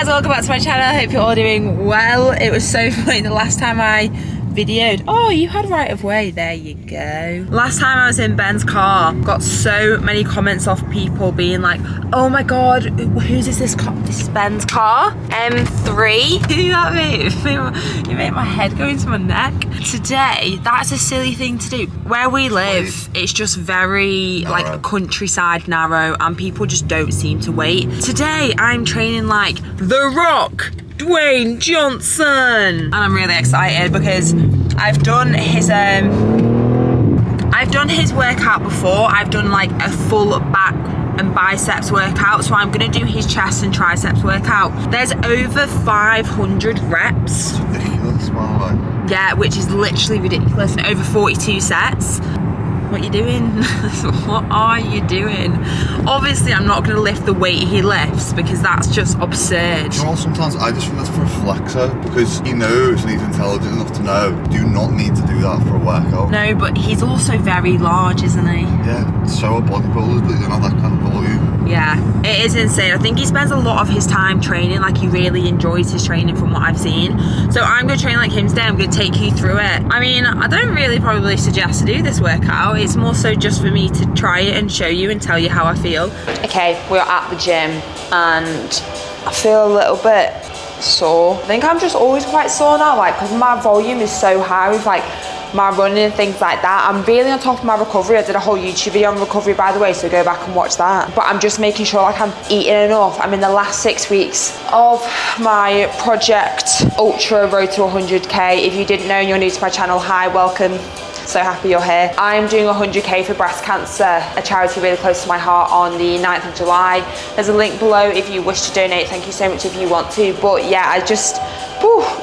guys, welcome back to my channel. I hope you're all doing well. It was so funny the last time I videoed. Oh, you had right of way. There you go. Last time I was in Ben's car, got so many comments off people being like, oh my god, whose is this car? This is Ben's car, M3. Do that move? You made my head go into my neck. Today, that's a silly thing to do. Where we live, it's just very like countryside narrow, and people just don't seem to wait. Today, I'm training like The Rock, Dwayne Johnson, and I'm really excited because I've done his workout before. I've done like a full back and biceps workout, so I'm gonna do his chest and triceps workout. There's over 500 reps. It's ridiculous, man. Yeah, which is literally ridiculous, and over 42 sets. What are you doing? What are you doing? Obviously, I'm not going to lift the weight he lifts because that's just absurd. You know what, sometimes I just think that's for a flexor because he knows and he's intelligent enough to know do not need to do that for a workout. No, but he's also very large, isn't he? Yeah, so are bodybuilders, but they don't have that kind of volume. Yeah, it is insane. I think he spends a lot of his time training, like he really enjoys his training from what I've seen. So I'm going to train like him today. I'm going to take you through it. I mean, I don't really probably suggest to do this workout. It's more so just for me to try it and show you and tell you how I feel. Okay, we're at the gym and I feel a little bit sore. I think I'm just always quite sore now, like because my volume is so high with like my running and things like that. I'm really on top of my recovery. I did a whole YouTube video on recovery, by the way, so go back and watch that. But I'm just making sure like I'm eating enough. I'm in the last 6 weeks of my Project Ultra Road to 100k. If you didn't know and you're new to my channel, hi, welcome. So happy you're here. I'm doing 100k for breast cancer, a charity really close to my heart, on the 9th of July. There's a link below if you wish to donate. Thank you so much if you want to. But yeah,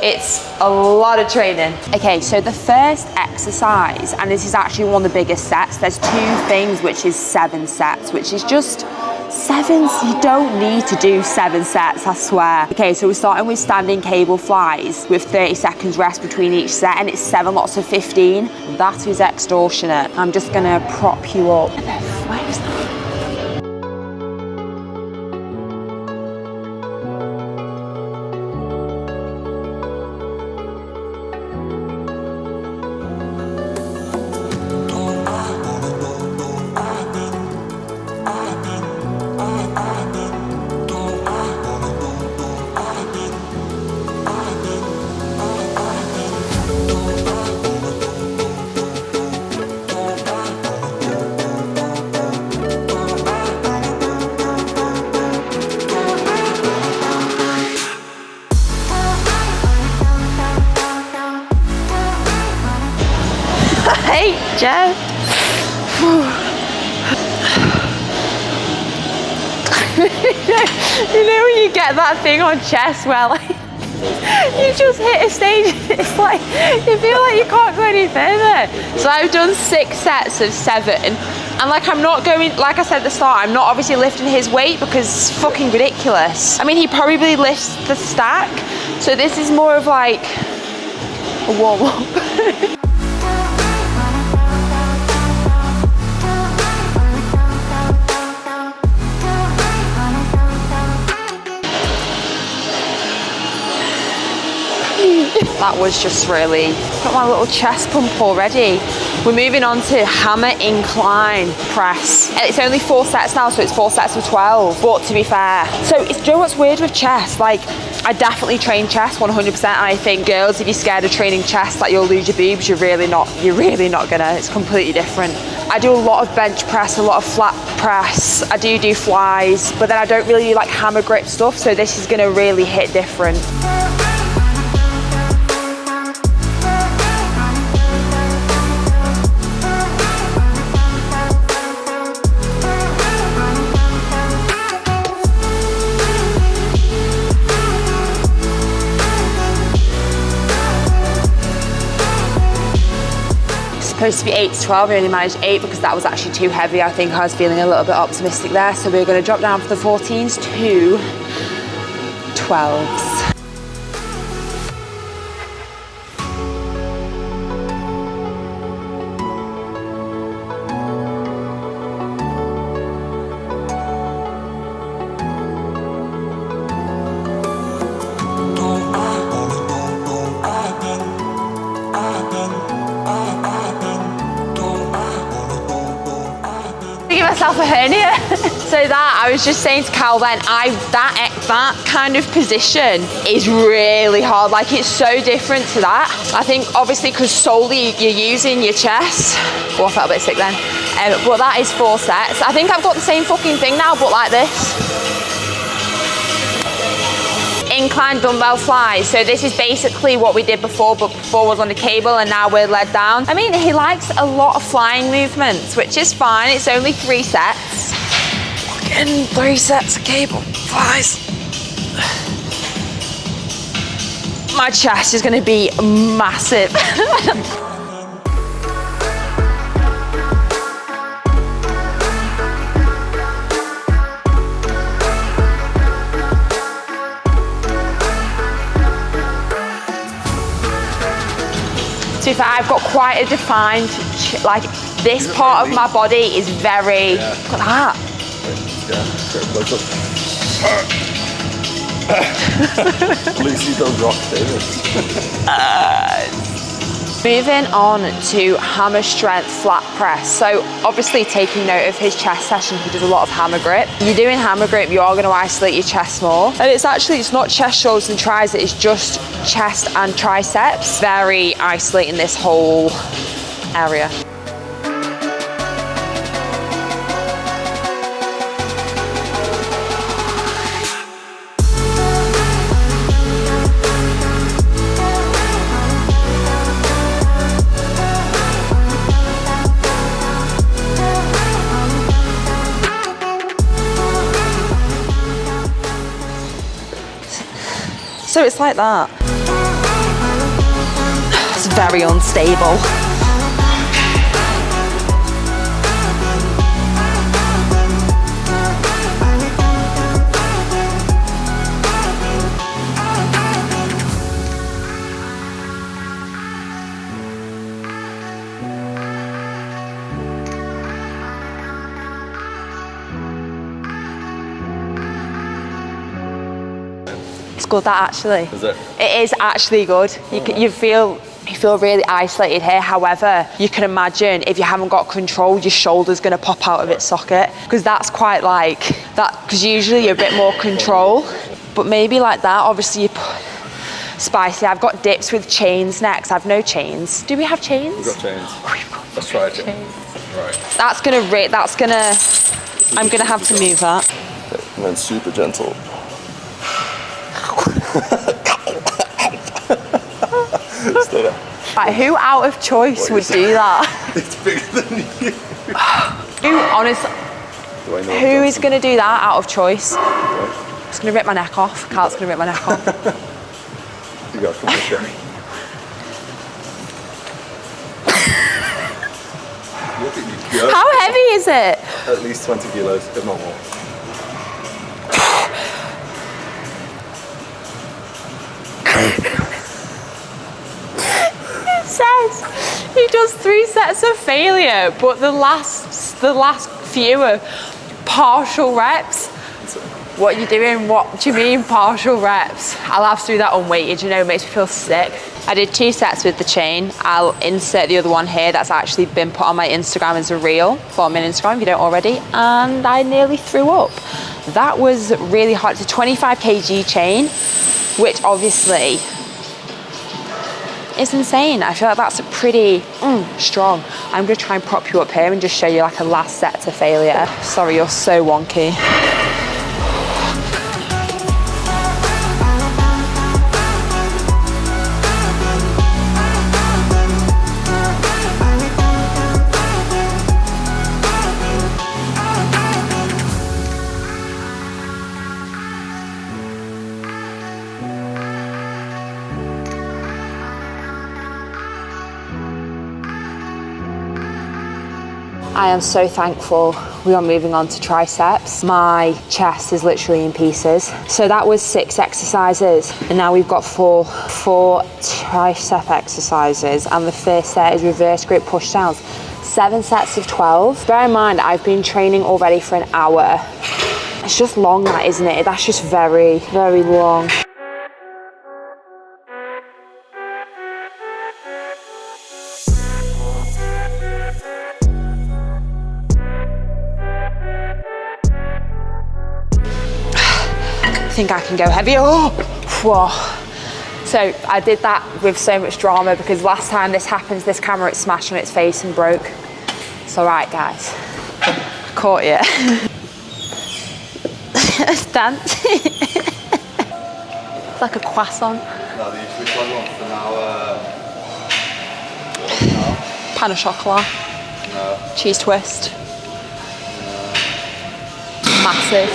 it's a lot of training. Okay, so the first exercise, and this is actually one of the biggest sets, there's 2 things, which is 7 sets, which is just 7. You don't need to do 7 sets, I swear. Okay, so we're starting with standing cable flies with 30 seconds rest between each set, and it's 7 lots of 15. That is extortionate. I'm just gonna prop you up. Where is that? Hey, Jeff. You know when you get that thing on chest where like you just hit a stage, it's like you feel like you can't go any further. So I've done 6 sets of 7, and like I'm not going, like I said at the start, I'm not obviously lifting his weight because it's fucking ridiculous. I mean, he probably lifts the stack, so this is more of like a warm-up. That was just really, got my little chest pump already. We're moving on to hammer incline press. It's only 4 sets now, so it's 4 sets of 12, but to be fair. So, do you know what's weird with chest? Like, I definitely train chest 100%, and I think girls, if you're scared of training chest, like you'll lose your boobs, you're really not gonna. It's completely different. I do a lot of bench press, a lot of flat press. I do flies, but then I don't really do like hammer grip stuff, so this is gonna really hit different. Supposed to be 8 to 12, I only managed 8 because that was actually too heavy. I think I was feeling a little bit optimistic there, so we're going to drop down for the 14s to 12s. myself a hernia. So that, I was just saying to Cal then, that kind of position is really hard. Like, it's so different to that. I think obviously because solely you're using your chest. Oh, I felt a bit sick then. But that is 4 sets. I think I've got the same fucking thing now, but like this. Incline Dumbbell Flyes. So this is basically what we did before, but before was on a cable and now we're led down. I mean, he likes a lot of flying movements, which is fine. It's only 3 sets. Fucking 3 sets of cable flies. My chest is gonna be massive. To be fair, I've got quite a defined, like this part of my body is very, look at that. Lucy don't rock, David. Moving on to hammer strength flat press. So obviously taking note of his chest session, he does a lot of hammer grip. You're doing hammer grip, you are going to isolate your chest more. And it's not chest, shoulders and tris, it's just chest and triceps. Very isolating this whole area. So it's like that. It's very unstable. It's good, that actually. Is it? It is actually good. You feel really isolated here. However, you can imagine if you haven't got control, your shoulder's going to pop out of its socket, because that's quite like that. Because usually you're a bit more control, but maybe like that. Obviously, spicy. I've got dips with chains next. I've no chains. Do we have chains? We've got chains. Let's try it. Right. That's gonna. I'm gonna have to move that. And then super gentle. Right, who out of choice would do that? It's bigger than you. Who, honestly, who is going to do that out of choice? It's going to rip my neck off. Carl's going to rip my neck off. You got to come with it. Look at you go. How heavy is it? At least 20 kilos, if not more. Says he does 3 sets of failure, but the last few are partial reps. What are you doing? What do you mean partial reps? I'll have to do that unweighted, you know, it makes me feel sick. I did 2 sets with the chain. I'll insert the other one here. That's actually been put on my Instagram as a reel. Follow me on Instagram if you don't already. And I nearly threw up. That was really hard. It's a 25 kg chain, which obviously is insane. I feel like that's pretty strong. I'm gonna try and prop you up here and just show you like a last set to failure. Sorry, you're so wonky. I am so thankful we are moving on to triceps. My chest is literally in pieces. So that was 6 exercises, and now we've got four tricep exercises, and the first set is reverse grip pushdowns. 7 sets of 12. Bear in mind, I've been training already for an hour. It's just long, that, isn't it? That's just very, very long. think I can go heavier. Oh, whoa. So I did that with so much drama because last time this happens, this camera, it smashed on its face and broke. It's all right, guys. Caught you. Dance. It's like a croissant. No, they used to be one for now. Pan au chocolat. No. Cheese twist. Massive.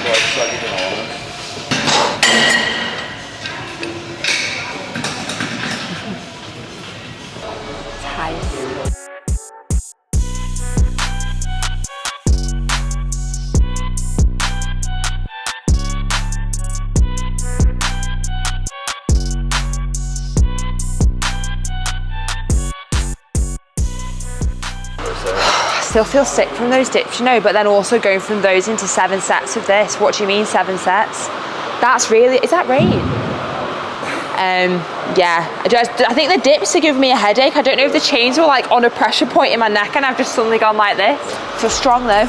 Well, it's like an almond. Tight. Still feel sick from those dips, you know, but then also going from those into 7 sets of this. What do you mean 7 sets? That's really, is that rain? Yeah, I think the dips are giving me a headache. I don't know if the chains were like on a pressure point in my neck and I've just suddenly gone like this. Feel strong though.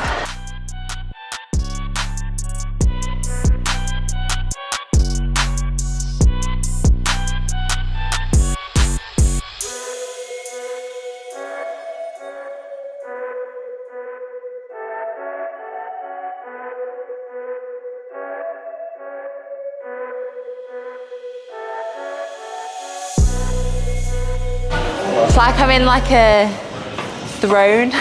It's like I'm in like a throne.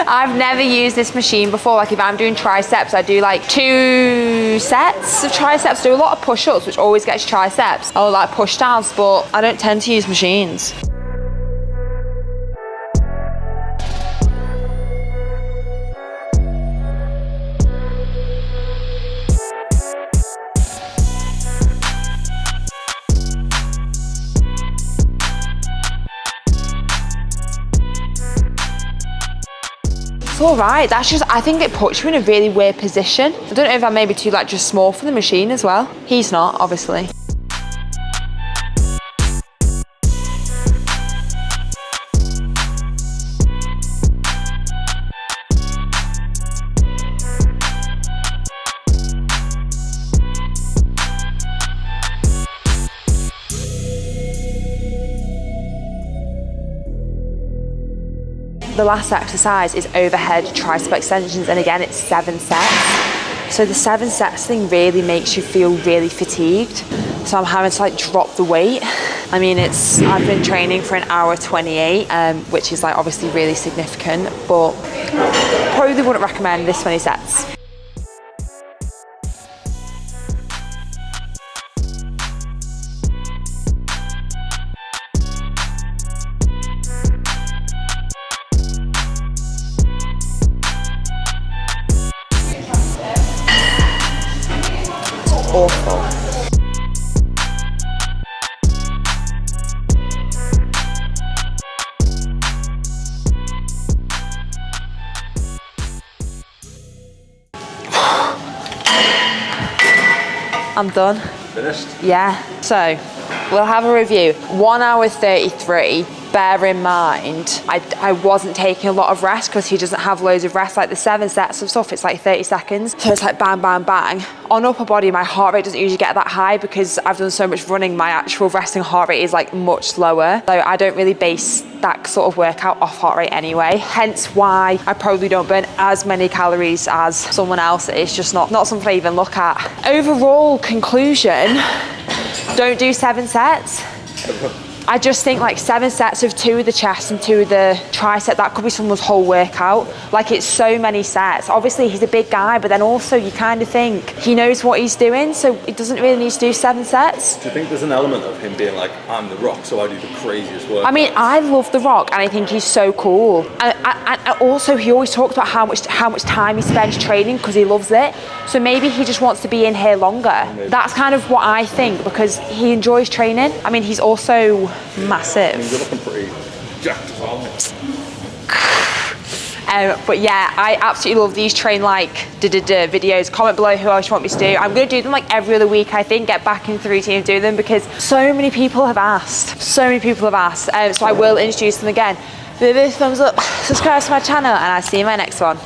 I've never used this machine before. Like if I'm doing triceps, I do like 2 sets of triceps. Do a lot of push-ups, which always gets triceps. I like pushdowns, but I don't tend to use machines. It's all right. That's just, I think it puts you in a really weird position. I don't know if I'm maybe too like just small for the machine as well. He's not, obviously. The last exercise is overhead tricep extensions, and again it's 7 sets. So the 7 sets thing really makes you feel really fatigued. So I'm having to like drop the weight. I mean, I've been training for 1 hour 28, which is like obviously really significant, but probably wouldn't recommend this many sets. Awful. I'm done. Finished? Yeah. So we'll have a review. 1 hour 33. Bear in mind, I wasn't taking a lot of rest because he doesn't have loads of rest. Like the 7 sets of stuff, it's like 30 seconds. So it's like bang, bang, bang. On upper body, my heart rate doesn't usually get that high because I've done so much running. My actual resting heart rate is like much lower. So I don't really base that sort of workout off heart rate anyway. Hence why I probably don't burn as many calories as someone else. It's just not something I even look at. Overall conclusion, don't do 7 sets. I just think like 7 sets of 2 of the chest and 2 of the tricep, that could be someone's whole workout. Like it's so many sets. Obviously he's a big guy, but then also you kind of think he knows what he's doing, so he doesn't really need to do 7 sets. Do you think there's an element of him being like, I'm The Rock, so I do the craziest work? I mean, I love The Rock and I think he's so cool. And also he always talks about how much time he spends training because he loves it. So maybe he just wants to be in here longer. Maybe. That's kind of what I think because he enjoys training. I mean, he's also massive. I mean, you're looking pretty jacked as well. But yeah, I absolutely love these train like videos. Comment below who else you want me to do. I'm going to do them like every other week, I think, get back into the routine of doing them because so many people have asked. So I will introduce them again. Give a thumbs up, subscribe to my channel, and I'll see you in my next one.